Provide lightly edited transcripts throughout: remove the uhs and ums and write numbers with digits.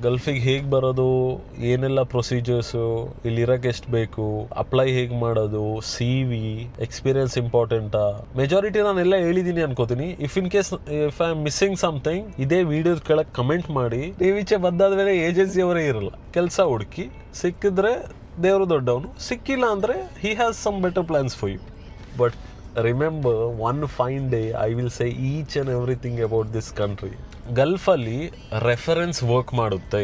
ಗಲ್ಫಿಗೆ ಹೇಗೆ ಬರೋದು, ಏನೆಲ್ಲ ಪ್ರೊಸೀಜರ್ಸು, ಇಲ್ಲಿರೋಕ್ಕೆ ಎಷ್ಟು ಬೇಕು, ಅಪ್ಲೈ ಹೇಗೆ ಮಾಡೋದು, CV ಎಕ್ಸ್ಪೀರಿಯನ್ಸ್ ಇಂಪಾರ್ಟೆಂಟಾ, ಮೆಜಾರಿಟಿ ನಾನೆಲ್ಲ ಹೇಳಿದ್ದೀನಿ ಅನ್ಕೋತೀನಿ. If I am missing something ಇದೇ ವಿಡಿಯೋದ ಕೆಳಗೆ ಕಮೆಂಟ್ ಮಾಡಿ. ನೀವೀಚೆ ಬಂದಾದ್ಮೇಲೆ ಏಜೆನ್ಸಿ ಅವರೇ ಇರಲ್ಲ, ಕೆಲಸ ಹುಡುಕಿ ಸಿಕ್ಕಿದ್ರೆ ದೇವರು ದೊಡ್ಡವನು, ಸಿಕ್ಕಿಲ್ಲ ಅಂದರೆ he has some better plans for you. But remember, one fine day I will say each and everything about this country. ಗಲ್ಫಲ್ಲಿ ರೆಫರೆನ್ಸ್ ವರ್ಕ್ ಮಾಡುತ್ತೆ.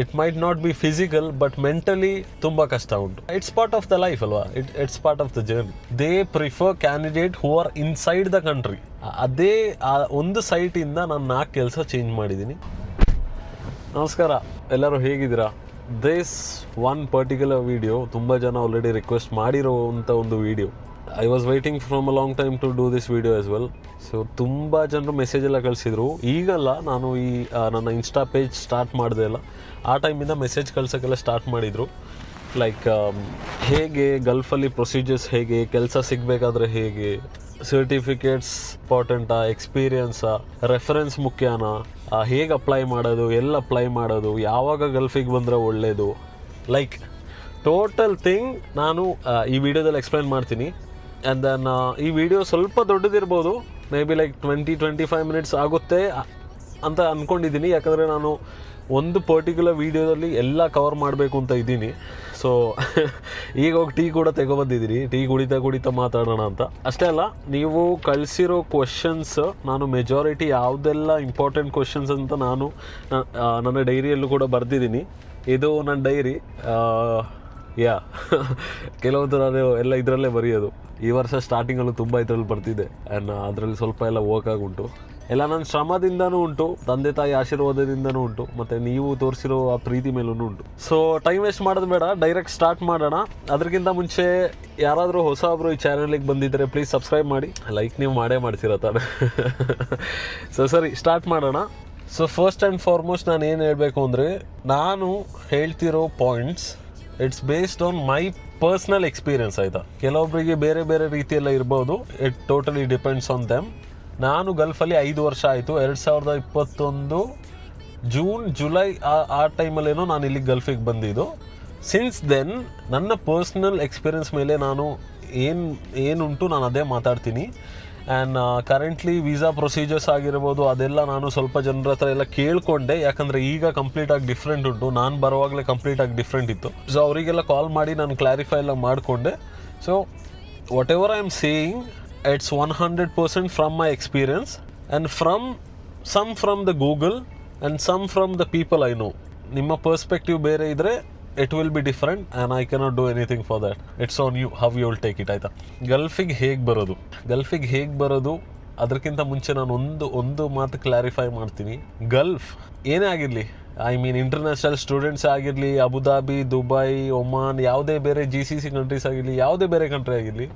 It might not be physical, but mentally ತುಂಬ ಕಷ್ಟ ಉಂಟು. It's part of the life ಅಲ್ವಾ, it's part of the journey. They prefer candidate who are inside the country. ಅದೇ ಒಂದು ಸೈಟಿಂದ ನಾನು 4 ಕೆಲಸ ಚೇಂಜ್ ಮಾಡಿದ್ದೀನಿ. ನಮಸ್ಕಾರ, ಎಲ್ಲರೂ ಹೇಗಿದ್ದೀರಾ? ದಿಸ್ ಒನ್ ಪರ್ಟಿಕ್ಯುಲರ್ ವಿಡಿಯೋ ತುಂಬ ಜನ ಆಲ್ರೆಡಿ ರಿಕ್ವೆಸ್ಟ್ ಮಾಡಿರೋವಂಥ ಒಂದು video. I was waiting from a long time to do this video as well. So ತುಂಬ ಜನರು ಮೆಸೇಜ್ ಎಲ್ಲ ಕಳಿಸಿದ್ರು. ಈಗಲ್ಲ, ನಾನು ನನ್ನ ಇನ್ಸ್ಟಾ ಪೇಜ್ ಸ್ಟಾರ್ಟ್ ಮಾಡಿದೆ ಅಲ್ಲ, ಆ ಟೈಮಿಂದ ಮೆಸೇಜ್ ಕಳ್ಸೋಕ್ಕೆಲ್ಲ ಸ್ಟಾರ್ಟ್ ಮಾಡಿದರು. ಲೈಕ್ ಹೇಗೆ ಗಲ್ಫಲ್ಲಿ ಪ್ರೊಸೀಜರ್ಸ್, ಹೇಗೆ ಕೆಲಸ ಸಿಗಬೇಕಾದ್ರೆ ಹೇಗೆ, ಸರ್ಟಿಫಿಕೇಟ್ಸ್ ಇಂಪಾರ್ಟೆಂಟಾ, ಎಕ್ಸ್ಪೀರಿಯನ್ಸಾ, ರೆಫರೆನ್ಸ್ ಮುಖ್ಯನಾ, ಹೇಗೆ ಅಪ್ಲೈ ಮಾಡೋದು, ಎಲ್ಲಿ ಅಪ್ಲೈ ಮಾಡೋದು, ಯಾವಾಗ ಗಲ್ಫಿಗೆ ಬಂದರೆ ಒಳ್ಳೆಯದು, ಲೈಕ್ ಟೋಟಲ್ ಥಿಂಗ್ ನಾನು ಈ ವಿಡಿಯೋದಲ್ಲಿ ಎಕ್ಸ್ಪ್ಲೈನ್ ಮಾಡ್ತೀನಿ. ಆ್ಯಂಡ್ ದೆನ್ ಈ ವಿಡಿಯೋ ಸ್ವಲ್ಪ ದೊಡ್ಡದಿರ್ಬೋದು, ಮೇ ಬಿ ಲೈಕ್ 20-25 ಮಿನಿಟ್ಸ್ ಆಗುತ್ತೆ ಅಂತ ಅಂದ್ಕೊಂಡಿದ್ದೀನಿ. ಯಾಕಂದರೆ ನಾನು ಒಂದು ಪರ್ಟಿಕ್ಯುಲರ್ ವೀಡಿಯೋದಲ್ಲಿ ಎಲ್ಲ ಕವರ್ ಮಾಡಬೇಕು ಅಂತ ಇದ್ದೀನಿ. ಸೊ ಈಗ ಹೋಗಿ ಟೀ ಕೂಡ ತೆಗೊಬಂದಿದ್ದೀನಿ, ಟೀ ಕುಡಿತಾ ಮಾತಾಡೋಣ ಅಂತ. ಅಷ್ಟೇ ಅಲ್ಲ, ನೀವು ಕಳಿಸಿರೋ ಕ್ವಶನ್ಸ್ ನಾನು ಮೆಜಾರಿಟಿ ಯಾವುದೆಲ್ಲ ಇಂಪಾರ್ಟೆಂಟ್ ಕ್ವಶನ್ಸ್ ಅಂತ ನಾನು ನನ್ನ ಡೈರಿಯಲ್ಲೂ ಕೂಡ ಬರೆದಿದ್ದೀನಿ. ಇದು ನನ್ನ ಡೈರಿ. ಕೆಲವೊಂದು ನಾನು ಎಲ್ಲ ಇದರಲ್ಲೇ ಬರೆಯೋದು. ಈ ವರ್ಷ ಸ್ಟಾರ್ಟಿಂಗಲ್ಲೂ ತುಂಬ ಇದರಲ್ಲಿ ಬರ್ತಿದ್ದೆ. ಆ್ಯಂಡ್ ಅದರಲ್ಲಿ ಸ್ವಲ್ಪ ಎಲ್ಲ ವರ್ಕ್ ಆಗುಂಟು. ಎಲ್ಲ ನನ್ನ ಶ್ರಮದಿಂದನೂ ಉಂಟು, ತಂದೆ ತಾಯಿ ಆಶೀರ್ವಾದದಿಂದನೂ ಉಂಟು, ಮತ್ತು ನೀವು ತೋರಿಸಿರೋ ಆ ಪ್ರೀತಿ ಮೇಲೂ ಉಂಟು. ಸೊ ಟೈಮ್ ವೇಸ್ಟ್ ಮಾಡೋದು ಬೇಡ, ಡೈರೆಕ್ಟ್ ಸ್ಟಾರ್ಟ್ ಮಾಡೋಣ. ಅದಕ್ಕಿಂತ ಮುಂಚೆ ಯಾರಾದರೂ ಹೊಸಬ್ರು ಈ ಚಾನಲಿಗೆ ಬಂದಿದ್ದರೆ ಪ್ಲೀಸ್ ಸಬ್ಸ್ಕ್ರೈಬ್ ಮಾಡಿ. ಲೈಕ್ ನೀವು ಮಾಡೇ ಮಾಡ್ತೀರ ತಾನೆ. ಸೊ ಸರಿ, ಸ್ಟಾರ್ಟ್ ಮಾಡೋಣ. ಸೊ ಫಸ್ಟ್ ಆ್ಯಂಡ್ ಫಾರ್ಮೋಸ್ಟ್ ನಾನು ಏನು ಹೇಳಬೇಕು ಅಂದರೆ, ನಾನು ಹೇಳ್ತಿರೋ points it's based on my personal experience, ಆಯಿತಾ? ಕೆಲವೊಬ್ಬರಿಗೆ ಬೇರೆ ಬೇರೆ ರೀತಿಯೆಲ್ಲ ಇರ್ಬೋದು. It totally depends on them. ನಾನು ಗಲ್ಫಲ್ಲಿ 5 ವರ್ಷ ಆಯಿತು. 2021 ಜೂನ್ ಜುಲೈ ಆ ಟೈಮಲ್ಲೇನೋ ನಾನು ಇಲ್ಲಿಗೆ ಗಲ್ಫಿಗೆ ಬಂದಿದ್ದು. ಸಿನ್ಸ್ ದೆನ್ ನನ್ನ ಪರ್ಸ್ನಲ್ ಎಕ್ಸ್ಪೀರಿಯನ್ಸ್ ಮೇಲೆ ನಾನು ಏನುಂಟು ನಾನು ಅದೇ ಮಾತಾಡ್ತೀನಿ. ಆ್ಯಂಡ್ ಕರೆಂಟ್ಲಿ ವೀಸಾ ಪ್ರೊಸೀಜರ್ಸ್ ಆಗಿರ್ಬೋದು, ಅದೆಲ್ಲ ನಾನು ಸ್ವಲ್ಪ ಜನರ ಹತ್ರ ಎಲ್ಲ ಕೇಳಿಕೊಂಡೆ. ಯಾಕಂದರೆ ಈಗ ಕಂಪ್ಲೀಟಾಗಿ ಡಿಫ್ರೆಂಟ್ ಉಂಟು, ನಾನು ಬರುವಾಗಲೇ ಕಂಪ್ಲೀಟಾಗಿ ಡಿಫ್ರೆಂಟ್ ಇತ್ತು. ಸೊ ಅವರಿಗೆಲ್ಲ ಕಾಲ್ ಮಾಡಿ ನಾನು ಕ್ಲಾರಿಫೈ ಎಲ್ಲ ಮಾಡಿಕೊಂಡೆ. So whatever I am saying, it's 100% from my experience and from the Google and some from the people I know. ನಿಮ್ಮ ಪರ್ಸ್ಪೆಕ್ಟಿವ್ ಬೇರೆ ಇದ್ದರೆ it will be different and I cannot do anything for that. It's on you how you will take it, ಆಯಿತಾ? ಗಲ್ಫಿಗೆ ಹೇಗೆ ಬರೋದು ಅದಕ್ಕಿಂತ ಮುಂಚೆ ನಾನು ಒಂದು ಮಾತು ಕ್ಲಾರಿಫೈ ಮಾಡ್ತೀನಿ. ಗಲ್ಫ್ ಏನೇ ಆಗಿರಲಿ, ಐ ಮೀನ್ ಇಂಟರ್ನ್ಯಾಷನಲ್ ಸ್ಟೂಡೆಂಟ್ಸ್ ಆಗಿರಲಿ, ಅಬುದಾಬಿ, ದುಬೈ, ಒಮಾನ್, ಯಾವುದೇ ಬೇರೆ GCC ಕಂಟ್ರೀಸ್ ಆಗಿರಲಿ, ಯಾವುದೇ ಬೇರೆ ಕಂಟ್ರಿ ಆಗಿರಲಿ,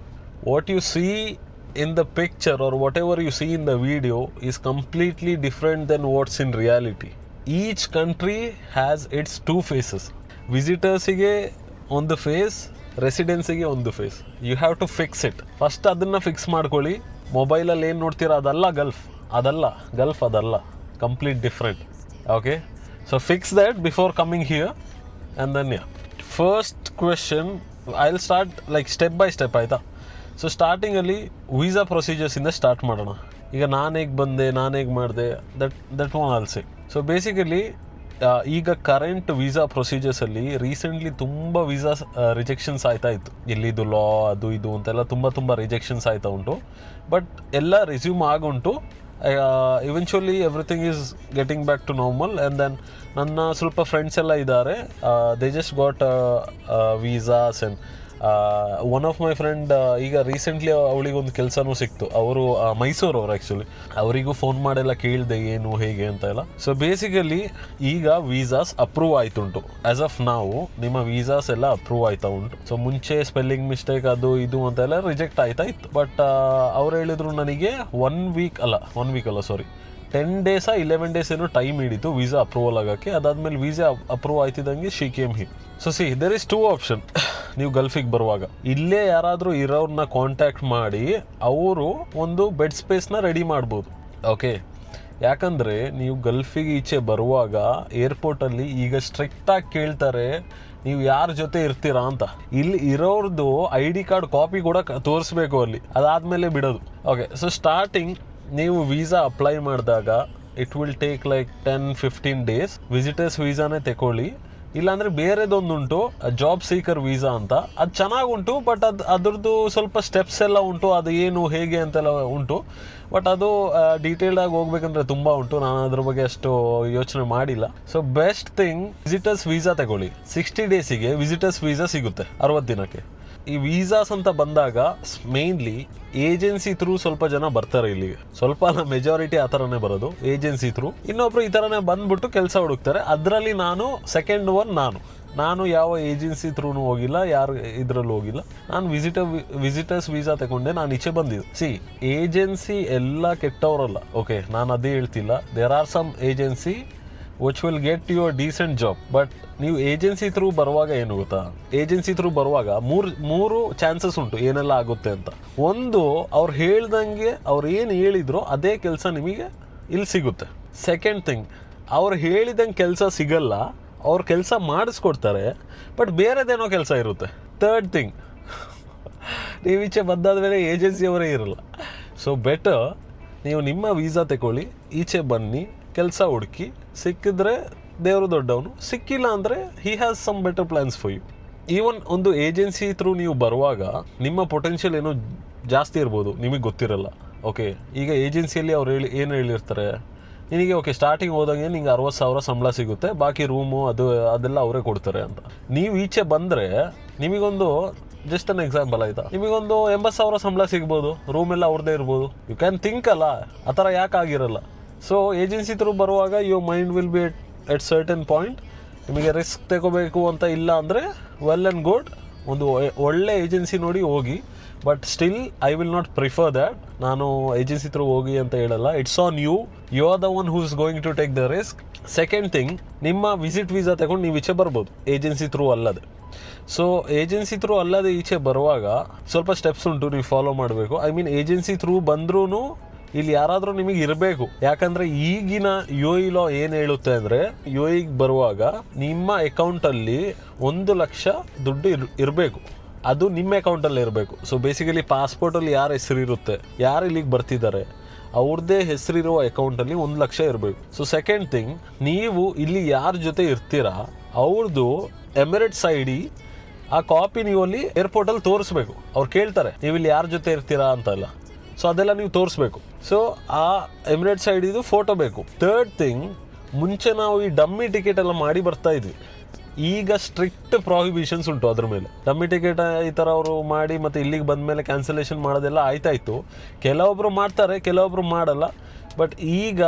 what U C in the picture or whatever you see in the video is completely different than what's in reality. Each country has its 2 faces. Visitorsige ಒಂದು face, ರೆಸಿಡೆನ್ಸಿಗೆ ಒಂದು face. You have to fix it. First ಅದನ್ನು fix ಮಾಡ್ಕೊಳ್ಳಿ. ಮೊಬೈಲಲ್ಲಿ ಏನು ನೋಡ್ತೀರಾ ಅದಲ್ಲ Gulf, ಅದಲ್ಲ, complete different. Okay, so fix that before coming here. And then first question I will start like step by step, ಆಯಿತಾ? ಸೊ ಸ್ಟಾರ್ಟಿಂಗಲ್ಲಿ ವೀಸಾ ಪ್ರೊಸೀಜರ್ಸಿಂದ ಸ್ಟಾರ್ಟ್ ಮಾಡೋಣ. ಈಗ ನಾನು ಹೇಗೆ ಬಂದೆ, ನಾನು ಹೇಗೆ ಮಾಡಿದೆ, that one also. So basically ಈಗ ಕರೆಂಟ್ ವೀಸಾ ಪ್ರೊಸೀಜರ್ಸಲ್ಲಿ ರೀಸೆಂಟ್ಲಿ ತುಂಬ ವೀಸಾ ರಿಜೆಕ್ಷನ್ಸ್ ಆಯ್ತಾ ಇತ್ತು. ಇಲ್ಲಿದು ಲಾ ಅದು ಇದು ಅಂತೆಲ್ಲ ತುಂಬ ರಿಜೆಕ್ಷನ್ಸ್ ಆಯ್ತಾ ಉಂಟು. ಬಟ್ ಎಲ್ಲ ರೆಸ್ಯೂಮ್ ಆಗುಂಟು. Eventually everything is getting back to normal. And then ನನ್ನ ಸ್ವಲ್ಪ ಫ್ರೆಂಡ್ಸ್ ಎಲ್ಲ ಇದ್ದಾರೆ, they just got visas. And one of my friend ಈಗ ರೀಸೆಂಟ್ಲಿ ಅವಳಿಗೊಂದು ಕೆಲಸನೂ ಸಿಕ್ತು. ಅವರು ಮೈಸೂರವ್ರು ಆ್ಯಕ್ಚುಲಿ. ಅವರಿಗೂ ಫೋನ್ ಮಾಡೆಲ್ಲ ಕೇಳಿದೆ ಏನು ಹೇಗೆ ಅಂತ ಎಲ್ಲ. ಸೊ ಬೇಸಿಕಲಿ ಈಗ ವೀಸಾಸ್ ಅಪ್ರೂವ್ ಆಯ್ತುಂಟು. ಆ್ಯಸ್ ಆಫ್ ನಾವು ನಿಮ್ಮ ವೀಸಾಸ್ ಎಲ್ಲ ಅಪ್ರೂವ್ ಆಯ್ತಾ ಉಂಟು. ಸೊ ಮುಂಚೆ ಸ್ಪೆಲ್ಲಿಂಗ್ ಮಿಸ್ಟೇಕ್ ಅದು ಇದು ಅಂತೆಲ್ಲ ರಿಜೆಕ್ಟ್ ಆಯ್ತಾ ಇತ್ತು. ಬಟ್ ಅವ್ರು ಹೇಳಿದ್ರು ನನಗೆ 1 ವೀಕ್ ಅಲ್ಲ 10 days 11 days ಏನೋ ಟೈಮ್ ಹಿಡಿತು ವೀಸಾ ಅಪ್ರೂವಲ್ ಆಗೋಕ್ಕೆ. ಅದಾದಮೇಲೆ ವೀಸಾ ಅಪ್ರೂವ್ ಆಯ್ತಿದ್ದಂಗೆ she came here. So see there is 2 option. ನೀವು ಗಲ್ಫಿಗೆ ಬರುವಾಗ ಇಲ್ಲೇ ಯಾರಾದರೂ ಇರೋರನ್ನ ಕಾಂಟ್ಯಾಕ್ಟ್ ಮಾಡಿ ಅವರು ಒಂದು ಬೆಡ್ ಸ್ಪೇಸ್ನ ರೆಡಿ ಮಾಡ್ಬೋದು. ಓಕೆ, ಯಾಕಂದರೆ ನೀವು ಗಲ್ಫಿಗೆ ಈಚೆ ಬರುವಾಗ ಏರ್ಪೋರ್ಟಲ್ಲಿ ಈಗ ಸ್ಟ್ರಿಕ್ಟಾಗಿ ಕೇಳ್ತಾರೆ ನೀವು ಯಾರ ಜೊತೆ ಇರ್ತೀರಾ ಅಂತ. ಇಲ್ಲಿ ಇರೋರ್ದು ID ಕಾರ್ಡ್ ಕಾಪಿ ಕೂಡ ತೋರಿಸ್ಬೇಕು ಅಲ್ಲಿ, ಅದಾದಮೇಲೆ ಬಿಡೋದು. ಓಕೆ, ಸೊ ಸ್ಟಾರ್ಟಿಂಗ್ ನೀವು ವೀಸಾ ಅಪ್ಲೈ ಮಾಡಿದಾಗ it will take like 10-15 days. Visitors ವೀಸಾನೇ ತಗೊಳ್ಳಿ, ಇಲ್ಲಾಂದರೆ ಬೇರೆದೊಂದುಂಟು ಜಾಬ್ ಸೀಕರ್ ವೀಸಾ ಅಂತ, ಅದು ಚೆನ್ನಾಗುಂಟು. ಬಟ್ ಅದ್ರದ್ದು ಸ್ವಲ್ಪ ಸ್ಟೆಪ್ಸ್ ಎಲ್ಲ ಉಂಟು, ಅದು ಏನು ಹೇಗೆ ಅಂತೆಲ್ಲ ಉಂಟು. ಬಟ್ ಅದು ಡೀಟೇಲ್ಡಾಗಿ ಹೋಗ್ಬೇಕಂದ್ರೆ ತುಂಬ ಉಂಟು, ನಾನು ಅದ್ರ ಬಗ್ಗೆ ಅಷ್ಟು ಯೋಚನೆ ಮಾಡಿಲ್ಲ. So best thing visitors visa ತಗೊಳ್ಳಿ. 60 ಡೇಸಿಗೆ ವಿಸಿಟರ್ಸ್ ವೀಸಾ ಸಿಗುತ್ತೆ, 60 ದಿನಕ್ಕೆ. ಈ ವೀಸಾಸ್ ಅಂತ ಬಂದಾಗ ಮೇನ್ಲಿ ಏಜೆನ್ಸಿ ಥ್ರೂ ಸ್ವಲ್ಪ ಜನ ಬರ್ತಾರೆ ಇಲ್ಲಿಗೆ, ಸ್ವಲ್ಪ ಅಲ್ಲ ಮೆಜಾರಿಟಿ ಆ ಥರನೇ ಬರೋದು ಏಜೆನ್ಸಿ ಥ್ರೂ. ಇನ್ನೊಬ್ರು ಈ ಥರನೇ ಬಂದ್ಬಿಟ್ಟು ಕೆಲಸ ಹುಡುಕ್ತಾರೆ. ಅದರಲ್ಲಿ ನಾನು ಸೆಕೆಂಡ್ ಒನ್. ನಾನು ಯಾವ ಏಜೆನ್ಸಿ ಥ್ರೂನು ಹೋಗಿಲ್ಲ, ಯಾರು ಇದರಲ್ಲೂ ಹೋಗಿಲ್ಲ. ನಾನು ವಿಸಿಟರ್ಸ್ ವೀಸಾ ತಗೊಂಡೆ, ನಾನು ಈಚೆ ಬಂದಿದ್ದು. ಸಿ, ಏಜೆನ್ಸಿ ಎಲ್ಲ ಕೆಟ್ಟವರಲ್ಲ, ಓಕೆ, ನಾನು ಅದೇ ಹೇಳ್ತಿಲ್ಲ. There are some agency which will get you a decent job. But ನೀವು ಏಜೆನ್ಸಿ ಥ್ರೂ ಬರುವಾಗ ಏನು ಗೊತ್ತಾ, ಏಜೆನ್ಸಿ ಥ್ರೂ ಬರುವಾಗ ಮೂರು ಚಾನ್ಸಸ್ ಉಂಟು ಏನೆಲ್ಲ ಆಗುತ್ತೆ ಅಂತ. ಒಂದು, ಅವ್ರು ಹೇಳ್ದಂಗೆ ಅವ್ರು ಏನು ಹೇಳಿದ್ರು ಅದೇ ಕೆಲಸ ನಿಮಗೆ ಇಲ್ಲಿ ಸಿಗುತ್ತೆ. ಸೆಕೆಂಡ್ ಥಿಂಗ್, ಅವ್ರು ಹೇಳಿದಂಗೆ ಕೆಲಸ ಸಿಗಲ್ಲ, ಅವ್ರ ಕೆಲಸ ಮಾಡಿಸ್ಕೊಡ್ತಾರೆ, ಬಟ್ ಬೇರೆದೇನೋ ಕೆಲಸ ಇರುತ್ತೆ. ಥರ್ಡ್ ಥಿಂಗ್, ನೀವು ಈಚೆ ಬಂದಾದ್ಮೇಲೆ ಏಜೆನ್ಸಿಯವರೇ ಇರಲ್ಲ. ಸೊ ಬೆಟರ್ ನೀವು ನಿಮ್ಮ ವೀಸಾ ತಗೊಳ್ಳಿ, ಈಚೆ ಬನ್ನಿ, ಕೆಲಸ ಹುಡುಕಿ, ಸಿಕ್ಕಿದ್ರೆ ದೇವರು ದೊಡ್ಡವನು, ಸಿಕ್ಕಿಲ್ಲ ಅಂದರೆ he has some better plans for you. Even ಒಂದು ಏಜೆನ್ಸಿ ಥ್ರೂ ನೀವು ಬರುವಾಗ ನಿಮ್ಮ ಪೊಟೆನ್ಷಿಯಲ್ ಏನೋ ಜಾಸ್ತಿ ಇರ್ಬೋದು, ನಿಮಗೆ ಗೊತ್ತಿರಲ್ಲ. ಓಕೆ, ಈಗ ಏಜೆನ್ಸಿಯಲ್ಲಿ ಅವ್ರು ಏನು ಹೇಳಿರ್ತಾರೆ ನಿನಗೆ, ಓಕೆ, ಸ್ಟಾರ್ಟಿಂಗ್ ಹೋದಂಗೆ ನಿಂಗೆ 60,000 ಸಂಬಳ ಸಿಗುತ್ತೆ, ಬಾಕಿ ರೂಮು ಅದೆಲ್ಲ ಅವರೇ ಕೊಡ್ತಾರೆ ಅಂತ. ನೀವು ಈಚೆ ಬಂದರೆ ನಿಮಗೊಂದು ಜಸ್ಟ್ ಅನ್ ಎಕ್ಸಾಂಪಲ್ ಆಯಿತಾ, ನಿಮಗೊಂದು 80,000 ಸಂಬಳ ಸಿಗ್ಬೋದು, ರೂಮ್ ಎಲ್ಲ ಅವ್ರದ್ದೇ ಇರ್ಬೋದು. ಯು ಕ್ಯಾನ್ ಥಿಂಕ್ ಅಲ್ಲ, ಆ ಥರ ಯಾಕೆ ಆಗಿರಲ್ಲ. ಸೊ ಏಜೆನ್ಸಿ ಥ್ರೂ ಬರುವಾಗ your mind will be at certain point. ನಿಮಗೆ ರಿಸ್ಕ್ ತಗೋಬೇಕು ಅಂತ ಇಲ್ಲ ಅಂದರೆ ವೆಲ್ ಆ್ಯಂಡ್ ಗುಡ್, ಒಂದು ಒಳ್ಳೆ ಏಜೆನ್ಸಿ ನೋಡಿ ಹೋಗಿ. But still I will not prefer that. ನಾನು ಏಜೆನ್ಸಿ ಥ್ರೂ ಹೋಗಿ ಅಂತ ಹೇಳಲ್ಲ. It's on you, you are the one who is going to take the risk. Second thing, ನಿಮ್ಮ ವಿಸಿಟ್ ವೀಸಾ ತಗೊಂಡು ನೀವು ಈಚೆ ಬರ್ಬೋದು ಏಜೆನ್ಸಿ ಥ್ರೂ ಅಲ್ಲದೆ. ಸೊ ಏಜೆನ್ಸಿ ಥ್ರೂ ಅಲ್ಲದೆ ಈಚೆ ಬರುವಾಗ ಸ್ವಲ್ಪ ಸ್ಟೆಪ್ಸ್ ಉಂಟು, ನೀವು ಫಾಲೋ ಮಾಡಬೇಕು. ಐ ಮೀನ್ ಏಜೆನ್ಸಿ ಥ್ರೂ ಬಂದ್ರೂ ಇಲ್ಲಿ ಯಾರಾದರೂ ನಿಮಗೆ ಇರಬೇಕು. ಯಾಕಂದರೆ ಈಗಿನ UAE ಲಾ ಏನು ಹೇಳುತ್ತೆ ಅಂದರೆ, UAEಗೆ ಬರುವಾಗ ನಿಮ್ಮ ಅಕೌಂಟಲ್ಲಿ 1 ಲಕ್ಷ ದುಡ್ಡು ಇರಬೇಕು, ಅದು ನಿಮ್ಮ ಅಕೌಂಟಲ್ಲಿ ಇರಬೇಕು. ಸೊ ಬೇಸಿಕಲಿ ಪಾಸ್ಪೋರ್ಟಲ್ಲಿ ಯಾರ ಹೆಸರು ಇರುತ್ತೆ, ಯಾರು ಇಲ್ಲಿಗೆ ಬರ್ತಿದ್ದಾರೆ ಅವ್ರದ್ದೇ ಹೆಸರಿರುವ ಅಕೌಂಟಲ್ಲಿ 1 ಲಕ್ಷ ಇರಬೇಕು. ಸೊ ಸೆಕೆಂಡ್ ಥಿಂಗ್, ನೀವು ಇಲ್ಲಿ ಯಾರ ಜೊತೆ ಇರ್ತೀರಾ ಅವ್ರದ್ದು ಎಮಿರೇಟ್ಸ್ ID, ಆ ಕಾಪಿ ನೀವು ಅಲ್ಲಿ ಏರ್ಪೋರ್ಟಲ್ಲಿ ತೋರಿಸ್ಬೇಕು. ಅವ್ರು ಕೇಳ್ತಾರೆ ನೀವು ಇಲ್ಲಿ ಯಾರ ಜೊತೆ ಇರ್ತೀರಾ ಅಂತೆಲ್ಲ. ಸೊ ಅದೆಲ್ಲ ನೀವು ತೋರಿಸ್ಬೇಕು. ಸೊ ಆ ಎಮಿರೇಟ್ಸ್ ID ಫೋಟೋ ಬೇಕು. ಥರ್ಡ್ ಥಿಂಗ್, ಮುಂಚೆ ನಾವು ಈ ಡಮ್ಮಿ ಟಿಕೆಟ್ ಎಲ್ಲ ಮಾಡಿ ಬರ್ತಾ ಇದ್ವಿ, ಈಗ ಸ್ಟ್ರಿಕ್ಟ್ ಪ್ರಾಹಿಬಿಷನ್ಸ್ ಉಂಟು ಅದ್ರ ಮೇಲೆ. ಡಮ್ಮಿ ಟಿಕೆಟ್ ಈ ಥರ ಅವರು ಮಾಡಿ ಮತ್ತು ಇಲ್ಲಿಗೆ ಬಂದ ಮೇಲೆ ಕ್ಯಾನ್ಸಲೇಷನ್ ಮಾಡೋದೆಲ್ಲ ಆಯ್ತಾಯಿತು. ಕೆಲವೊಬ್ಬರು ಮಾಡ್ತಾರೆ, ಕೆಲವೊಬ್ಬರು ಮಾಡಲ್ಲ. ಬಟ್ ಈಗ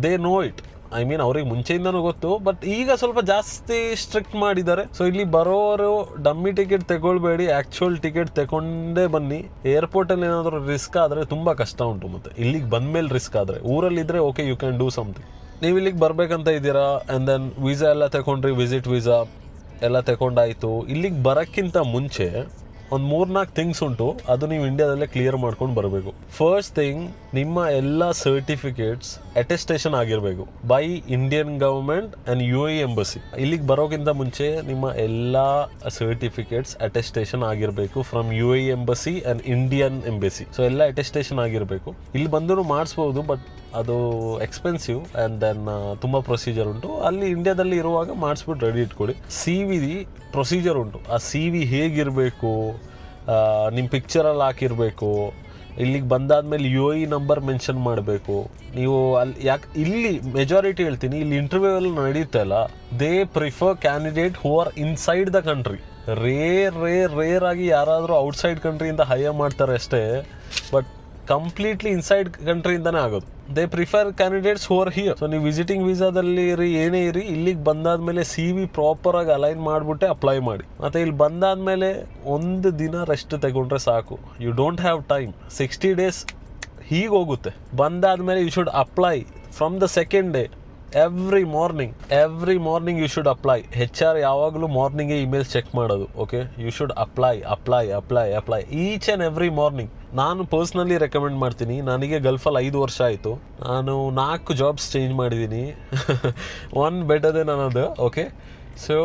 they know it. I mean ಅವ್ರಿಗೆ ಮುಂಚೆಯಿಂದನೂ ಗೊತ್ತು, ಬಟ್ ಈಗ ಸ್ವಲ್ಪ ಜಾಸ್ತಿ ಸ್ಟ್ರಿಕ್ಟ್ ಮಾಡಿದ್ದಾರೆ. ಸೊ ಇಲ್ಲಿ ಬರೋರು ಡಮ್ಮಿ ಟಿಕೆಟ್ ತಗೊಳ್ಬೇಡಿ, ಆ್ಯಕ್ಚುಯಲ್ ಟಿಕೆಟ್ ತಗೊಂಡೇ ಬನ್ನಿ. ಏರ್ಪೋರ್ಟಲ್ಲಿ ಏನಾದರೂ ರಿಸ್ಕ್ ಆದರೆ ತುಂಬ ಕಷ್ಟ ಉಂಟು. ಮತ್ತು ಇಲ್ಲಿಗೆ ಬಂದಮೇಲೆ ರಿಸ್ಕ್ ಆದರೆ, ಊರಲ್ಲಿದ್ದರೆ okay you can do something. ನೀವು ಇಲ್ಲಿಗೆ ಬರಬೇಕಂತ ಇದ್ದೀರಾ, ಆ್ಯಂಡ್ ದೆನ್ ವೀಸಾ ಎಲ್ಲ ತಗೊಂಡ್ರಿ, ವಿಸಿಟ್ ವೀಸಾ ಎಲ್ಲ ತಗೊಂಡಾಯಿತು. ಇಲ್ಲಿಗೆ ಬರೋಕ್ಕಿಂತ ಮುಂಚೆ ಒಂದು 3-4 ಥಿಂಗ್ಸ್ ಉಂಟು, ಅದು ನೀವು ಇಂಡಿಯಾದಲ್ಲೇ ಕ್ಲಿಯರ್ ಮಾಡ್ಕೊಂಡು ಬರಬೇಕು. ಫಸ್ಟ್ ಥಿಂಗ್, ನಿಮ್ಮ ಎಲ್ಲ ಸರ್ಟಿಫಿಕೇಟ್ಸ್ ಅಟೆಸ್ಟೇಷನ್ ಆಗಿರಬೇಕು by Indian government and UAE embassy. ಇಲ್ಲಿಗೆ ಬರೋಕ್ಕಿಂತ ಮುಂಚೆ ನಿಮ್ಮ ಎಲ್ಲ ಸರ್ಟಿಫಿಕೇಟ್ಸ್ ಅಟೆಸ್ಟೇಷನ್ ಆಗಿರಬೇಕು from UAE embassy and Indian embassy. So ಎಲ್ಲ ಅಟೆಸ್ಟೇಷನ್ ಆಗಿರಬೇಕು. ಇಲ್ಲಿ ಬಂದರೂ ಮಾಡಿಸ್ಬೋದು, ಬಟ್ ಅದು ಎಕ್ಸ್ಪೆನ್ಸಿವ್ ಆ್ಯಂಡ್ ದೆನ್ ತುಂಬ ಪ್ರೊಸೀಜರ್ ಉಂಟು. ಅಲ್ಲಿ ಇಂಡಿಯಾದಲ್ಲಿ ಇರುವಾಗ ಮಾಡಿಸ್ಬಿಟ್ಟು ರೆಡಿ ಇಟ್ಕೊಳ್ಳಿ. CV ಪ್ರೊಸೀಜರ್ ಉಂಟು. ಆ CV ಹೇಗಿರಬೇಕು, ನಿಮ್ಮ ಪಿಕ್ಚರಲ್ಲಿ ಹಾಕಿರಬೇಕು. ಇಲ್ಲಿಗೆ ಬಂದಾದ್ಮೇಲೆ UAE ನಂಬರ್ ಮೆನ್ಷನ್ ಮಾಡಬೇಕು ನೀವು. ಅಲ್ಲಿ ಯಾಕೆ ಇಲ್ಲಿ ಮೆಜಾರಿಟಿ ಹೇಳ್ತೀನಿ, ಇಲ್ಲಿ ಇಂಟರ್ವ್ಯೂ ಎಲ್ಲ ನಡೆಯುತ್ತೆ ಅಲ್ಲ, they prefer candidate who are inside the country. Rare ಆಗಿ ಯಾರಾದರೂ ಔಟ್ಸೈಡ್ ಕಂಟ್ರಿಯಿಂದ ಹೈಯರ್ ಮಾಡ್ತಾರೆ ಅಷ್ಟೇ, ಬಟ್ ಕಂಪ್ಲೀಟ್ಲಿ ಇನ್ಸೈಡ್ ಕಂಟ್ರಿಯಿಂದನೇ ಆಗೋದು. They prefer candidates who are here. So ನೀವು ವಿಸಿಟಿಂಗ್ ವೀಸಾದಲ್ಲಿ ಇರಿ, ಏನೇ ಇರಿ, ಇಲ್ಲಿಗೆ ಬಂದಾದ್ಮೇಲೆ CV ಪ್ರಾಪರಾಗಿ ಅಲೈನ್ ಮಾಡಿಬಿಟ್ಟೆ ಅಪ್ಲೈ ಮಾಡಿ. ಮತ್ತು ಇಲ್ಲಿ ಬಂದಾದ್ಮೇಲೆ 1 ದಿನ ರೆಸ್ಟ್ ತಗೊಂಡ್ರೆ ಸಾಕು. You don't have time. 60 days ಹೀಗೆ ಹೋಗುತ್ತೆ. ಬಂದಾದ್ಮೇಲೆ you should apply from the second day. Every morning you should apply. HR ಯಾವಾಗಲೂ ಮಾರ್ನಿಂಗೇ ಇಮೇಲ್ಸ್ ಚೆಕ್ ಮಾಡೋದು. Okay, you should apply each and every morning. ನಾನು ಪರ್ಸ್ನಲಿ ರೆಕಮೆಂಡ್ ಮಾಡ್ತೀನಿ. ನನಗೆ ಗಲ್ಫಲ್ಲಿ 5 ವರ್ಷ ಆಯಿತು, ನಾನು 4 ಜಾಬ್ಸ್ ಚೇಂಜ್ ಮಾಡಿದ್ದೀನಿ. ಒನ್ ಬೆಟರ್ ದೆನ್ ಅನ್ನೋದು. ಓಕೆ, ಸೊ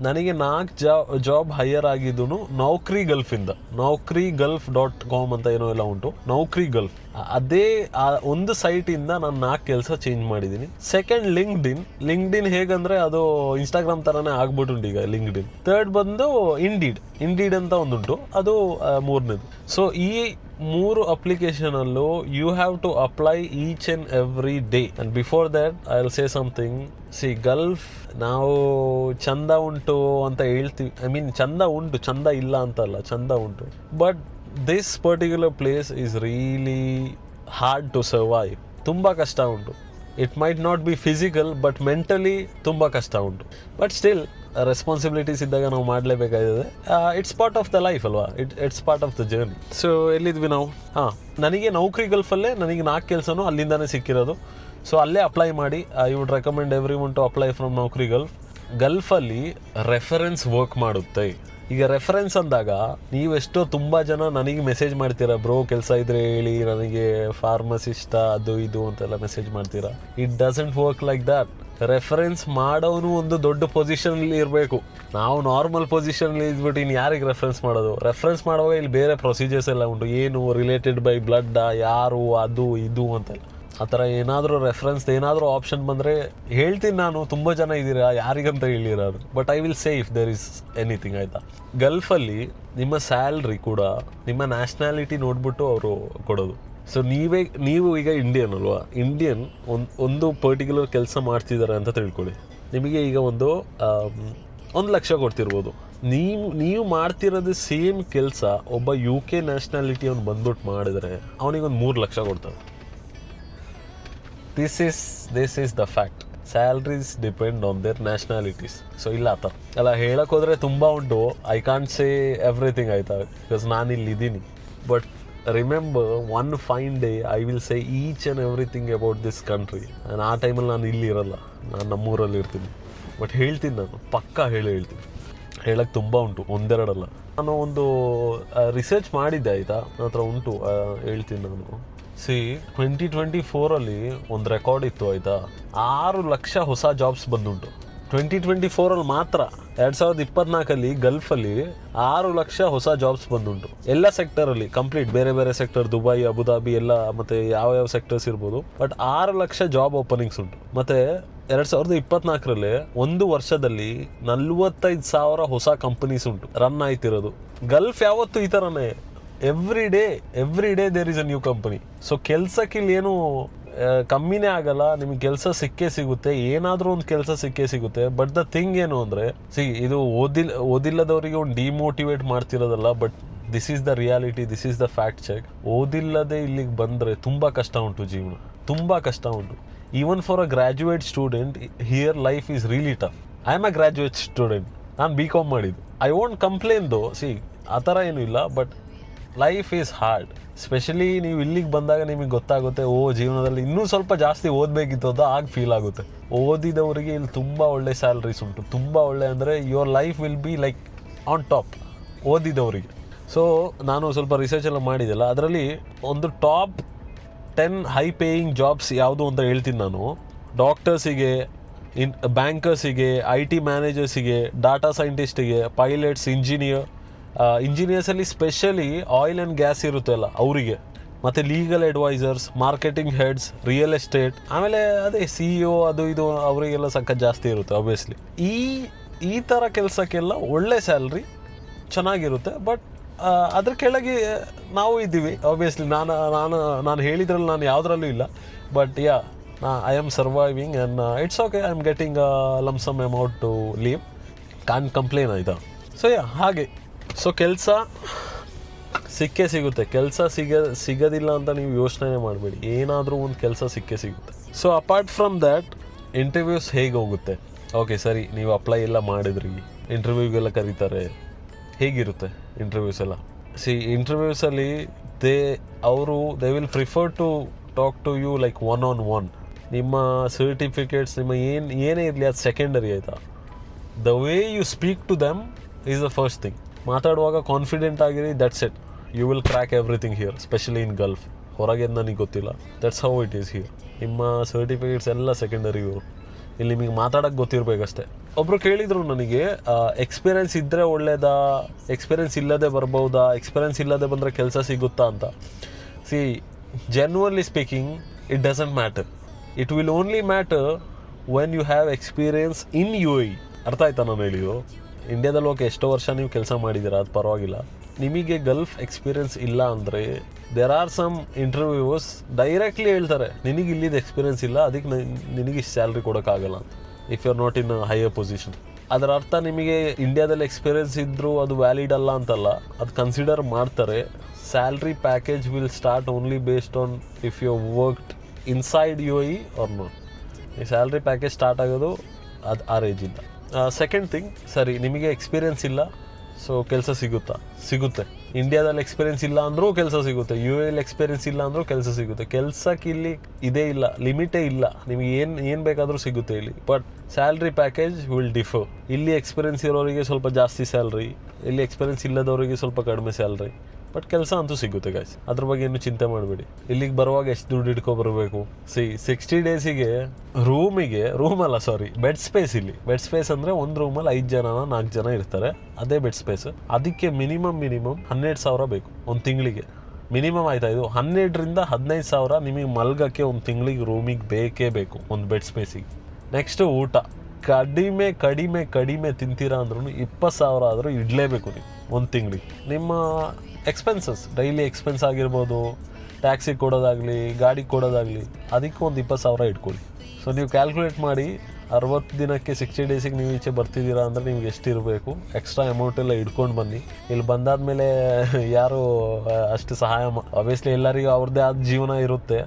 ನನಗೆ 4 ಜಾಬ್ ಹೈಯರ್ ಆಗಿದ್ದು ನೌಕ್ರಿ ಗಲ್ಫಿಂದ. naukrigulf.com ಅಂತ ಏನೋ ಎಲ್ಲ ಉಂಟು, ನೌಕ್ರಿ ಗಲ್ಫ್. ಅದೇ ಒಂದು ಸೈಟಿಂದ ನಾನು 4 ಕೆಲಸ ಚೇಂಜ್ ಮಾಡಿದ್ದೀನಿ. ಸೆಕೆಂಡ್ ಲಿಂಕ್ಡ್ಇನ್ ಹೇಗಂದ್ರೆ ಅದು ಇನ್ಸ್ಟಾಗ್ರಾಮ್ ಥರನೇ ಆಗ್ಬಿಟ್ಟುಂಟು ಈಗ ಲಿಂಕ್ಡ್ಇನ್. ಥರ್ಡ್ ಬಂದು ಇಂಡೀಡ್ ಅಂತ ಒಂದುಂಟು, ಅದು 3ನೇದು. ಸೊ ಈ 3 ಅಪ್ಲಿಕೇಶನಲ್ಲೂ you have to apply each and every day. And before that I will say something. See, Gulf ನಾವು ಚಂದ ಉಂಟು ಅಂತ ಹೇಳ್ತೀವಿ, ಐ ಮೀನ್ ಚಂದ ಉಂಟು, ಚಂದ ಇಲ್ಲ ಅಂತಲ್ಲ, ಚಂದ ಉಂಟು. But this particular place is really hard to survive. ತುಂಬ ಕಷ್ಟ ಉಂಟು. It might not be physical, but mentally ತುಂಬ ಕಷ್ಟ ಉಂಟು. ಬಟ್ ಸ್ಟಿಲ್ ರೆಸ್ಪಾನ್ಸಿಬಿಲಿಟೀಸ್ ಇದ್ದಾಗ ನಾವು ಮಾಡಲೇಬೇಕಾಗಿದೆ. It's part of the life ಅಲ್ವಾ, it's part of the journey. So ಎಲ್ಲಿದ್ವಿ ನಾವು? ನನಗೆ ನೌಕ್ರಿ ಗಲ್ಫಲ್ಲೇ ನನಗೆ 4 ಕೆಲಸನೂ ಅಲ್ಲಿಂದಾನೇ ಸಿಕ್ಕಿರೋದು. ಸೊ ಅಲ್ಲೇ ಅಪ್ಲೈ ಮಾಡಿ. I would recommend everyone to apply from Naukri ಗಲ್ಫಲ್ಲಿ ರೆಫರೆನ್ಸ್ ವರ್ಕ್ ಮಾಡುತ್ತೆ. ಈಗ ರೆಫರೆನ್ಸ್ ಅಂದಾಗ ನೀವೆಷ್ಟೋ ತುಂಬ ಜನ ನನಗೆ ಮೆಸೇಜ್ ಮಾಡ್ತೀರಾ, ಬ್ರೋ ಕೆಲಸ ಇದ್ರೆ ಹೇಳಿ, ನನಗೆ ಫಾರ್ಮಸಿಸ್ಟ ಅದು ಇದು ಅಂತೆಲ್ಲ ಮೆಸೇಜ್ ಮಾಡ್ತೀರಾ. It doesn't work like that. Reference ಮಾಡೋನು ಒಂದು ದೊಡ್ಡ ಪೊಸಿಷನಲ್ಲಿ ಇರಬೇಕು. ನಾವು ನಾರ್ಮಲ್ ಪೊಸಿಷನಲ್ಲಿ ಇದ್ಬಿಟ್ಟು ಇನ್ನು ಯಾರಿಗೆ ರೆಫರೆನ್ಸ್ ಮಾಡೋದು? ರೆಫರೆನ್ಸ್ ಮಾಡುವಾಗ ಇಲ್ಲಿ ಬೇರೆ ಪ್ರೊಸೀಜರ್ಸ್ ಎಲ್ಲ ಉಂಟು, ಏನು ರಿಲೇಟೆಡ್ ಬೈ ಬ್ಲಡ್, ಯಾರು, ಅದು ಇದು ಅಂತೆಲ್ಲ. ಆ ಥರ ಏನಾದರೂ ರೆಫರೆನ್ಸ್ ಏನಾದರೂ ಆಪ್ಷನ್ ಬಂದರೆ ಹೇಳ್ತೀನಿ ನಾನು. ತುಂಬ ಜನ ಇದ್ದೀರಾ, ಯಾರಿಗಂತ ಹೇಳಿರೋದು. But I will say if there is anything, ಆಯಿತಾ? ಗಲ್ಫಲ್ಲಿ ನಿಮ್ಮ ಸ್ಯಾಲ್ರಿ ಕೂಡ ನಿಮ್ಮ ನ್ಯಾಷನಾಲಿಟಿ ನೋಡ್ಬಿಟ್ಟು ಅವರು ಕೊಡೋದು. ಸೊ ನೀವು ಈಗ ಇಂಡಿಯನ್ ಅಲ್ವಾ, ಇಂಡಿಯನ್ ಒಂದು ಪರ್ಟಿಕ್ಯುಲರ್ ಕೆಲಸ ಮಾಡ್ತಿದ್ದಾರೆ ಅಂತ ತಿಳ್ಕೊಳ್ಳಿ. ನಿಮಗೆ ಈಗ 1 ಲಕ್ಷ ಕೊಡ್ತಿರ್ಬೋದು. ನೀವು ಮಾಡ್ತಿರೋದು ಸೇಮ್ ಕೆಲಸ ಒಬ್ಬ UK ನ್ಯಾಷನಾಲಿಟಿ ಅವ್ನು ಬಂದ್ಬಿಟ್ಟು ಮಾಡಿದ್ರೆ ಅವನಿಗೊಂದು 3 ಲಕ್ಷ ಕೊಡ್ತಾರೆ. This is the fact. Salaries depend on their nationalities. So ಇಲ್ಲ ಆ ಥರ ಎಲ್ಲ ಹೇಳಕ್ಕೆ ಹೋದರೆ ತುಂಬ ಉಂಟು. ಐ ಕಾಂಟ್ ಸೇ ಎವ್ರಿಥಿಂಗ್, ಆಯಿತಾ? ಬಿಕಾಸ್ ನಾನು ಇಲ್ಲಿದ್ದೀನಿ. But remember, one fine day I will say each and everything about this country. ಆ ಟೈಮಲ್ಲಿ ನಾನು ಇಲ್ಲಿ ಇರಲ್ಲ, ನಾನು ನಮ್ಮೂರಲ್ಲಿ ಇರ್ತೀನಿ. ಬಟ್ ಹೇಳ್ತೀನಿ, ನಾನು ಪಕ್ಕಾ ಹೇಳ್ತೀನಿ. ಹೇಳಕ್ಕೆ ತುಂಬ ಉಂಟು, ಒಂದೆರಡಲ್ಲ. ನಾನು ಒಂದು ರಿಸರ್ಚ್ ಮಾಡಿದ್ದೆ, ಆಯಿತಾ? ನನ್ನ ಹತ್ರ ಉಂಟು, ಹೇಳ್ತೀನಿ ನಾನು. 2024 ಒಂದು ರೆಕಾರ್ಡ್ ಇತ್ತು, ಆಯಿತಾ? 6 ಲಕ್ಷ ಹೊಸ ಜಾಬ್ಸ್ ಬಂದುಂಟು 2024 ಮಾತ್ರ. 2024 ಗಲ್ಫಲ್ಲಿ 6 ಲಕ್ಷ ಹೊಸ ಜಾಬ್ಸ್ ಬಂದುಂಟು. ಎಲ್ಲ ಸೆಕ್ಟರಲ್ಲಿ ಕಂಪ್ಲೀಟ್, ಬೇರೆ ಬೇರೆ ಸೆಕ್ಟರ್, ದುಬೈ, ಅಬುದಾಬಿ ಎಲ್ಲ, ಮತ್ತು ಯಾವ ಸೆಕ್ಟರ್ಸ್ ಇರ್ಬೋದು. ಬಟ್ 6 ಲಕ್ಷ ಜಾಬ್ ಓಪನಿಂಗ್ಸ್ ಉಂಟು. ಮತ್ತು 2024 ಒಂದು ವರ್ಷದಲ್ಲಿ 45,000 ಹೊಸ ಕಂಪನೀಸ್ ಉಂಟು ರನ್ ಆಯ್ತಿರೋದು. ಗಲ್ಫ್ ಯಾವತ್ತೂ ಈ ಥರನೇ, every day there is a new company. So ಕೆಲಸಕ್ಕೆ ಇಲ್ಲಿ ಏನು ಕಮ್ಮಿನೇ ಆಗಲ್ಲ, ನಿಮಗೆ ಕೆಲಸ ಸಿಕ್ಕೇ ಸಿಗುತ್ತೆ, ಏನಾದರೂ ಒಂದು ಕೆಲಸ ಸಿಕ್ಕೇ ಸಿಗುತ್ತೆ. ಬಟ್ ದ ಥಿಂಗ್ ಏನು ಅಂದರೆ, ಇದು ಓದಿಲ್ಲದವರಿಗೆ ಒಂದು ಡಿಮೋಟಿವೇಟ್ ಮಾಡ್ತಿರೋದಲ್ಲ, but this is the reality, this is the fact check. ಓದಿಲ್ಲದೆ ಇಲ್ಲಿಗೆ ಬಂದರೆ ತುಂಬ ಕಷ್ಟ ಉಂಟು, ಜೀವನ ತುಂಬ ಕಷ್ಟ ಉಂಟು. Even for a graduate student here life is really tough. I am a graduate student, ನಾನು BCom ಮಾಡಿದ್ದು. ಐ ವೋಂಟ್ ಕಂಪ್ಲೇನ್ ದೋ, ಆ ಥರ ಏನೂ ಇಲ್ಲ. But life is hard. Specially ನೀವು ಇಲ್ಲಿಗೆ ಬಂದಾಗ ನಿಮಗೆ ಗೊತ್ತಾಗುತ್ತೆ, ಜೀವನದಲ್ಲಿ ಇನ್ನೂ ಸ್ವಲ್ಪ ಜಾಸ್ತಿ ಓದಬೇಕಿತ್ತು ಅಂತ ಆಗ ಫೀಲ್ ಆಗುತ್ತೆ. ಓದಿದವರಿಗೆ ಇಲ್ಲಿ ತುಂಬ ಒಳ್ಳೆ ಸ್ಯಾಲ್ರೀಸ್ ಉಂಟು, ತುಂಬ ಒಳ್ಳೆ ಅಂದರೆ your life will be like on top ಓದಿದವರಿಗೆ. ಸೊ ನಾನು ಸ್ವಲ್ಪ ರಿಸರ್ಚ್ ಎಲ್ಲ ಮಾಡಿದ್ದೆಲ್ಲ, ಅದರಲ್ಲಿ ಒಂದು ಟಾಪ್ 10 ಹೈ ಪೇಯಿಂಗ್ ಜಾಬ್ಸ್ ಯಾವುದು ಅಂತ ಹೇಳ್ತೀನಿ ನಾನು. ಡಾಕ್ಟರ್ಸಿಗೆ, ಬ್ಯಾಂಕರ್ಸಿಗೆ, IT ಮ್ಯಾನೇಜರ್ಸಿಗೆ, ಡಾಟಾ ಸೈಂಟಿಸ್ಟಿಗೆ, ಪೈಲಟ್ಸ್, ಇಂಜಿನಿಯರ್ಸಲ್ಲಿ ಸ್ಪೆಷಲಿ ಆಯಿಲ್ ಆ್ಯಂಡ್ ಗ್ಯಾಸ್ ಇರುತ್ತಲ್ಲ ಅವರಿಗೆ, ಮತ್ತು legal advisers, marketing heads, real estate, ಆಮೇಲೆ ಅದೇ CEO ಅದು ಇದು ಅವರಿಗೆಲ್ಲ ಸಖತ್ ಜಾಸ್ತಿ ಇರುತ್ತೆ ಆಬ್ವಿಯಸ್ಲಿ. ಈ ಥರ ಕೆಲಸಕ್ಕೆಲ್ಲ ಒಳ್ಳೆ ಸ್ಯಾಲ್ರಿ ಚೆನ್ನಾಗಿರುತ್ತೆ. ಬಟ್ ಅದ್ರ ಕೆಳಗೆ ನಾವು ಇದ್ದೀವಿ ಆಬ್ವಿಯಸ್ಲಿ. ನಾನು ಹೇಳಿದ್ರಲ್ಲಿ ನಾನು ಯಾವುದ್ರಲ್ಲೂ ಇಲ್ಲ. But I am surviving and it's okay. I am getting lump sum amount to leave, can't complain, ಆಯಿತಾ? ಸೊ ಹಾಗೆ. ಸೊ ಕೆಲಸ ಸಿಕ್ಕೇ ಸಿಗುತ್ತೆ. ಕೆಲಸ ಸಿಗೋದಿಲ್ಲ ಅಂತ ನೀವು ಯೋಚನೆ ಮಾಡಬೇಡಿ, ಏನಾದರೂ ಒಂದು ಕೆಲಸ ಸಿಕ್ಕೇ ಸಿಗುತ್ತೆ. So apart from that, interviews ಹೇಗೆ ಹೋಗುತ್ತೆ? ಓಕೆ ಸರಿ, ನೀವು ಅಪ್ಲೈ ಎಲ್ಲ ಮಾಡಿದ್ರಿ, ಇಂಟರ್ವ್ಯೂಗೆಲ್ಲ ಕರೀತಾರೆ, ಹೇಗಿರುತ್ತೆ ಇಂಟರ್ವ್ಯೂಸ್ ಎಲ್ಲ? ಇಂಟರ್ವ್ಯೂಸಲ್ಲಿ they will prefer to talk to you like one. ನಿಮ್ಮ ಸರ್ಟಿಫಿಕೇಟ್ಸ್, ನಿಮ್ಮ ಏನೇ ಇರಲಿ ಅದು ಸೆಕೆಂಡರಿ, ಆಯಿತಾ? The way you speak to them is the first thing. ಮಾತಾಡುವಾಗ ಕಾನ್ಫಿಡೆಂಟ್ ಆಗಿರಿ, that's it. You will crack everything here, specially in Gulf. ಹೊರಗೆ ನನಗೆ ಗೊತ್ತಿಲ್ಲ, that's how it is here. ನಿಮ್ಮ ಸರ್ಟಿಫಿಕೇಟ್ಸ್ ಎಲ್ಲ ಸೆಕೆಂಡರಿ ಇವರು, ಇಲ್ಲಿ ನಿಮಗೆ ಮಾತಾಡೋಕ್ಕೆ ಗೊತ್ತಿರಬೇಕಷ್ಟೇ. ಒಬ್ಬರು ಕೇಳಿದರು ನನಗೆ, ಎಕ್ಸ್ಪೀರಿಯೆನ್ಸ್ ಇದ್ದರೆ ಒಳ್ಳೇದಾ, ಎಕ್ಸ್ಪೀರಿಯೆನ್ಸ್ ಇಲ್ಲದೆ ಬರ್ಬೋದಾ, ಎಕ್ಸ್ಪೀರಿಯೆನ್ಸ್ ಇಲ್ಲದೆ ಬಂದರೆ ಕೆಲಸ ಸಿಗುತ್ತಾ ಅಂತ. C, genuinely speaking, it doesn't matter. It will only matter when you have experience in UAE. ಅರ್ಥ ಆಯ್ತಾ ನಾನು ಹೇಳಿದ್ದು? ಇಂಡಿಯಾದಲ್ಲಿ ಹೋಗಿ ಎಷ್ಟೋ ವರ್ಷ ನೀವು ಕೆಲಸ ಮಾಡಿದ್ದೀರಾ, ಅದು ಪರವಾಗಿಲ್ಲ. ನಿಮಗೆ ಗಲ್ಫ್ ಎಕ್ಸ್ಪೀರಿಯೆನ್ಸ್ ಇಲ್ಲ ಅಂದರೆ there are some interviews directly ಹೇಳ್ತಾರೆ, ನಿನಗೆ ಇಲ್ಲಿದ್ದು ಎಕ್ಸ್ಪೀರಿಯೆನ್ಸ್ ಇಲ್ಲ, ಅದಕ್ಕೆ ನಿನಗೆ ಇಷ್ಟು ಸ್ಯಾಲ್ರಿ ಕೊಡೋಕ್ಕಾಗಲ್ಲ ಅಂತ, if you are not in higher position. ಅದರ ಅರ್ಥ ನಿಮಗೆ ಇಂಡಿಯಾದಲ್ಲಿ ಎಕ್ಸ್ಪೀರಿಯೆನ್ಸ್ ಇದ್ದರೂ ಅದು ವ್ಯಾಲಿಡ್ ಅಲ್ಲ ಅಂತಲ್ಲ, ಅದು ಕನ್ಸಿಡರ್ ಮಾಡ್ತಾರೆ. Salary package will start only based on if you worked inside UAE or not. ಈ ಸ್ಯಾಲ್ರಿ ಪ್ಯಾಕೇಜ್ ಸ್ಟಾರ್ಟ್ ಆಗೋದು ಅದು ಆ ರೇಜಿಂದ. ಸೆಕೆಂಡ್ ಥಿಂಗ್, ಸರಿ ನಿಮಗೆ ಎಕ್ಸ್ಪೀರಿಯೆನ್ಸ್ ಇಲ್ಲ, ಸೊ ಕೆಲಸ ಸಿಗುತ್ತೆ. ಇಂಡಿಯಾದಲ್ಲಿ ಎಕ್ಸ್ಪೀರಿಯೆನ್ಸ್ ಇಲ್ಲ ಅಂದರೂ ಕೆಲಸ ಸಿಗುತ್ತೆ, UAE ಎಕ್ಸ್ಪೀರಿಯೆನ್ಸ್ ಇಲ್ಲ ಅಂದರೂ ಕೆಲಸ ಸಿಗುತ್ತೆ. ಕೆಲಸಕ್ಕೆ ಇಲ್ಲಿ ಇದೇ ಇಲ್ಲ, ಲಿಮಿಟೇ ಇಲ್ಲ, ನಿಮಗೆ ಏನು ಬೇಕಾದರೂ ಸಿಗುತ್ತೆ ಇಲ್ಲಿ. But salary package will differ. ಇಲ್ಲಿ ಎಕ್ಸ್ಪೀರಿಯೆನ್ಸ್ ಇರೋರಿಗೆ ಸ್ವಲ್ಪ ಜಾಸ್ತಿ ಸ್ಯಾಲ್ರಿ, ಇಲ್ಲಿ ಎಕ್ಸ್ಪೀರಿಯೆನ್ಸ್ ಇಲ್ಲದವರಿಗೆ ಸ್ವಲ್ಪ ಕಡಿಮೆ ಸ್ಯಾಲ್ರಿ. ಬಟ್ ಕೆಲಸ ಅಂತೂ ಸಿಗುತ್ತೆ ಗೈಸ್, ಅದ್ರ ಬಗ್ಗೆ ಏನು ಚಿಂತೆ ಮಾಡಬೇಡಿ. ಇಲ್ಲಿಗೆ ಬರುವಾಗ ಎಷ್ಟು ದುಡ್ಡು ಇಟ್ಕೊಬರ್ಬೇಕು? 60 ಡೇಸಿಗೆ ಬೆಡ್ ಸ್ಪೇಸ್. ಇಲ್ಲಿ ಬೆಡ್ ಸ್ಪೇಸ್ ಅಂದರೆ ಒಂದು ರೂಮಲ್ಲಿ 5 ಜನ 4 ಜನ ಇರ್ತಾರೆ, ಅದೇ ಬೆಡ್ ಸ್ಪೇಸ್. ಅದಕ್ಕೆ ಮಿನಿಮಮ್ 12,000 ಬೇಕು ಒಂದು ತಿಂಗಳಿಗೆ. ಮಿನಿಮಮ್ ಆಯ್ತಾ ಇದು? 12,000 to 15,000 ನಿಮಗೆ ಮಲ್ಗಕ್ಕೆ ಒಂದು ತಿಂಗಳಿಗೆ ರೂಮಿಗೆ ಬೇಕೇ ಬೇಕು, ಒಂದು ಬೆಡ್ ಸ್ಪೇಸಿಗೆ. ನೆಕ್ಸ್ಟು ಊಟ. ಕಡಿಮೆ ತಿಂತೀರಾ ಅಂದ್ರೂ 20,000 ಆದರೂ ಇಡಲೇಬೇಕು ನೀವು ಒಂದು ತಿಂಗಳಿಗೆ. ನಿಮ್ಮ ಎಕ್ಸ್ಪೆನ್ಸಸ್, ಡೈಲಿ ಎಕ್ಸ್ಪೆನ್ಸ್ ಆಗಿರ್ಬೋದು, ಟ್ಯಾಕ್ಸಿಗೆ ಕೊಡೋದಾಗಲಿ, ಗಾಡಿಗೆ ಕೊಡೋದಾಗಲಿ, ಅದಕ್ಕೆ ಒಂದು 20,000 ಇಟ್ಕೊಳ್ಳಿ. ಸೊ ನೀವು ಕ್ಯಾಲ್ಕುಲೇಟ್ ಮಾಡಿ, 60 ದಿನಕ್ಕೆ 60 ಡೇಸಿಗೆ ನೀವು ಈಚೆ ಬರ್ತಿದ್ದೀರಾ ಅಂದರೆ ನಿಮ್ಗೆ ಎಷ್ಟು ಇರಬೇಕು. ಎಕ್ಸ್ಟ್ರಾ ಅಮೌಂಟ್ ಎಲ್ಲ ಇಟ್ಕೊಂಡು ಬನ್ನಿ. ಇಲ್ಲಿ ಬಂದಾದಮೇಲೆ ಯಾರು ಅಷ್ಟು ಸಹಾಯ ಆಬ್ವಿಯಸ್ಲಿ ಎಲ್ಲರಿಗೂ ಅವ್ರದ್ದೇ ಆದ ಜೀವನ ಇರುತ್ತೆ,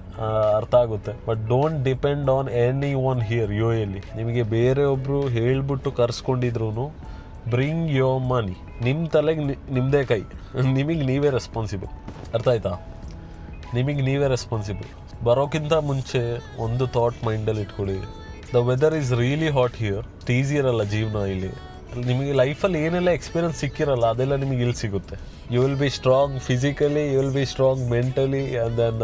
ಅರ್ಥ ಆಗುತ್ತೆ. But don't depend on any one here UAE. ನಿಮಗೆ ಬೇರೆಯೊಬ್ಬರು ಹೇಳ್ಬಿಟ್ಟು ಕರ್ಸ್ಕೊಂಡಿದ್ರು, ಬ್ರಿಂಗ್ ಯೋರ್ ಮನಿ. ನಿಮ್ಮ ತಲೆಗೆ ನಿಮ್ಮದೇ ಕೈ, ನಿಮಗೆ ನೀವೇ ರೆಸ್ಪಾನ್ಸಿಬಲ್. ಅರ್ಥ ಆಯ್ತಾ? ನಿಮಗೆ ನೀವೇ ರೆಸ್ಪಾನ್ಸಿಬಲ್. ಬರೋಕ್ಕಿಂತ ಮುಂಚೆ ಒಂದು ಥಾಟ್ ಮೈಂಡಲ್ಲಿ ಇಟ್ಕೊಳ್ಳಿ, the weather is really hot here. Easy ಇರಲ್ಲ ಜೀವನ ಇಲ್ಲಿ. ನಿಮಗೆ ಲೈಫಲ್ಲಿ ಏನೆಲ್ಲ ಎಕ್ಸ್ಪೀರಿಯನ್ಸ್ ಸಿಕ್ಕಿರಲ್ಲ ಅದೆಲ್ಲ ನಿಮಗೆ ಇಲ್ಲಿ ಸಿಗುತ್ತೆ. You will be strong physically, you will be strong mentally, and then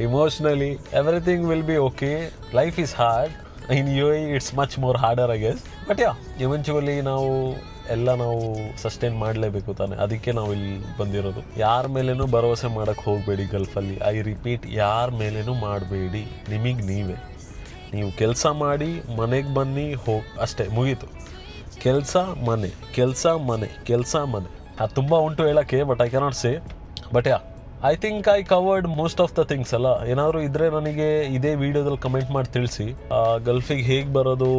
emotionally everything will be okay. Life is hard. In UAE it's much more harder I guess. But eventually ನಾವು sustain ಮಾಡಲೇಬೇಕು ತಾನೆ, ಅದಕ್ಕೆ ನಾವು ಇಲ್ಲಿ ಬಂದಿರೋದು. ಯಾರ ಮೇಲೇನೂ ಭರವಸೆ ಮಾಡೋಕ್ಕೆ ಹೋಗಬೇಡಿ ಗಲ್ಫಲ್ಲಿ. ಐ ರಿಪೀಟ್, ಯಾರ ಮೇಲೇನೂ ಮಾಡಬೇಡಿ. ನಿಮಗೆ ನೀವು ಕೆಲಸ ಮಾಡಿ ಮನೆಗೆ ಬನ್ನಿ, ಅಷ್ಟೇ, ಮುಗೀತು. ಕೆಲಸ ಮನೆ. ಅದು ತುಂಬ ಉಂಟು ಹೇಳೋಕ್ಕೆ, but I cannot say. But I think I covered most of the things ಅಲ್ಲ. ಏನಾದರೂ ಇದ್ದರೆ ನನಗೆ ಇದೇ ವಿಡಿಯೋದಲ್ಲಿ ಕಮೆಂಟ್ ಮಾಡಿ ತಿಳಿಸಿ. ಗಲ್ಫಿಗೆ ಹೇಗೆ ಬರೋದು,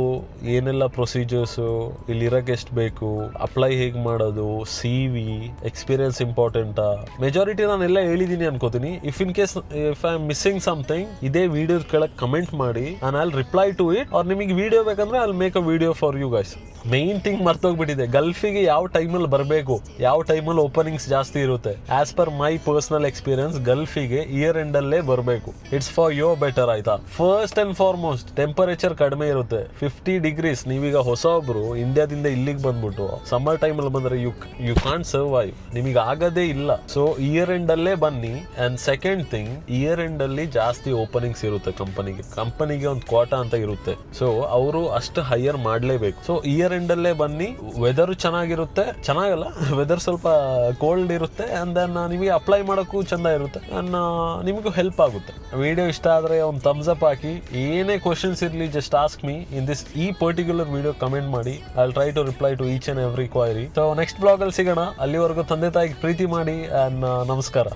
ಏನೆಲ್ಲ ಪ್ರೊಸೀಜರ್ಸು, ಇಲ್ಲಿರೋಕ್ಕೆ ಎಷ್ಟು ಬೇಕು, ಅಪ್ಲೈ ಹೇಗೆ ಮಾಡೋದು, CV, ಎಕ್ಸ್ಪೀರಿಯನ್ಸ್ ಇಂಪಾರ್ಟೆಂಟಾ, ಮೆಜಾರಿಟಿ ನಾನೆಲ್ಲ ಹೇಳಿದ್ದೀನಿ ಅನ್ಕೋತೀನಿ. If I am missing something, ಇದೇ ವಿಡಿಯೋದ ಕೆಳಗೆ ಕಮೆಂಟ್ ಮಾಡಿ, and I will reply to it. ಅವ್ರು ನಿಮಗೆ ವಿಡಿಯೋ ಬೇಕಂದ್ರೆ I will make a video for you guys. Main thing ಮರ್ತೋಗ್ಬಿಟ್ಟಿದೆ, ಗಲ್ಫಿಗೆ ಯಾವ ಟೈಮಲ್ಲಿ ಬರಬೇಕು, ಯಾವ ಟೈಮಲ್ಲಿ ಓಪನಿಂಗ್ಸ್ ಜಾಸ್ತಿ ಇರುತ್ತೆ. As per my personal experience, ಗಲ್ಫಿಗೆ ಇಯರ್ ಎಂಡ್ ಅಲ್ಲೇ ಬರಬೇಕು. ಇಟ್ಸ್ ಫಾರ್ ಯೋರ್ ಬೆಟರ್, ಆಯ್ತಾ? ಫಸ್ಟ್ ಅಂಡ್ ಫಾರ್ಮೋಸ್ಟ್ ಟೆಂಪರೇಚರ್ ಕಡಿಮೆ ಇರುತ್ತೆ, 50 degrees. ನೀವೀಗ ಹೊಸೊಬ್ರು ಇಂಡಿಯಾದಿಂದ ಇಲ್ಲಿಗೆ ಬಂದ್ಬಿಟ್ಟು ಸಮ್ಮರ್ ಟೈಮಲ್ಲಿ ಬಂದರೆ ಯು ಕಾಂಟ್ ಸರ್ವೈವ್, ನಿಮಗೆ ಆಗೋದೇ ಇಲ್ಲ. ಸೊ ಇಯರ್ ಎಂಡ್ ಅಲ್ಲೇ ಬನ್ನಿ. And second thing, year end ಅಲ್ಲಿ ಜಾಸ್ತಿ ಓಪನಿಂಗ್ಸ್ ಇರುತ್ತೆ ಕಂಪನಿಗೆ ಒಂದು ಕ್ವಾಟಾ ಅಂತ ಇರುತ್ತೆ. ಸೊ ಅವರು ಅಷ್ಟು ಹೈಯರ್ ಮಾಡಲೇಬೇಕು. ಸೊ ಇಯರ್ ಎಂಡ್ ಅಲ್ಲೇ ಬನ್ನಿ. ವೆದರ್ ಚೆನ್ನಾಗಲ್ಲ, ವೆದರ್ ಸ್ವಲ್ಪ ಕೋಲ್ಡ್ ಇರುತ್ತೆ. ಅಂಡ್ ದೆನ್ ನಿಮಗೆ ಅಪ್ಲೈ ಮಾಡೋಕ್ಕೂ ಚಂದ ಇರುತ್ತೆ, ಅಂಡ್ ನಿಮಗೂ ಹೆಲ್ಪ್ ಆಗುತ್ತೆ. ವಿಡಿಯೋ ಇಷ್ಟ ಆದರೆ ಒಂದು ಥಮ್ಸ್ ಅಪ್ ಹಾಕಿ. ಏನೇ ಕ್ವಶನ್ಸ್ ಇರಲಿ, just ask me in this. ಈ ಪರ್ಟಿಕ್ಯುಲರ್ ವಿಡಿಯೋ ಕಮೆಂಟ್ ಮಾಡಿ, I will try to reply to each and every query. So next ಬ್ಲಾಗಲ್ಲಿ ಸಿಗೋಣ. ಅಲ್ಲಿವರೆಗೂ ತಂದೆ ತಾಯಿಗೆ ಪ್ರೀತಿ ಮಾಡಿ. ಅಂಡ್ ನಮಸ್ಕಾರ.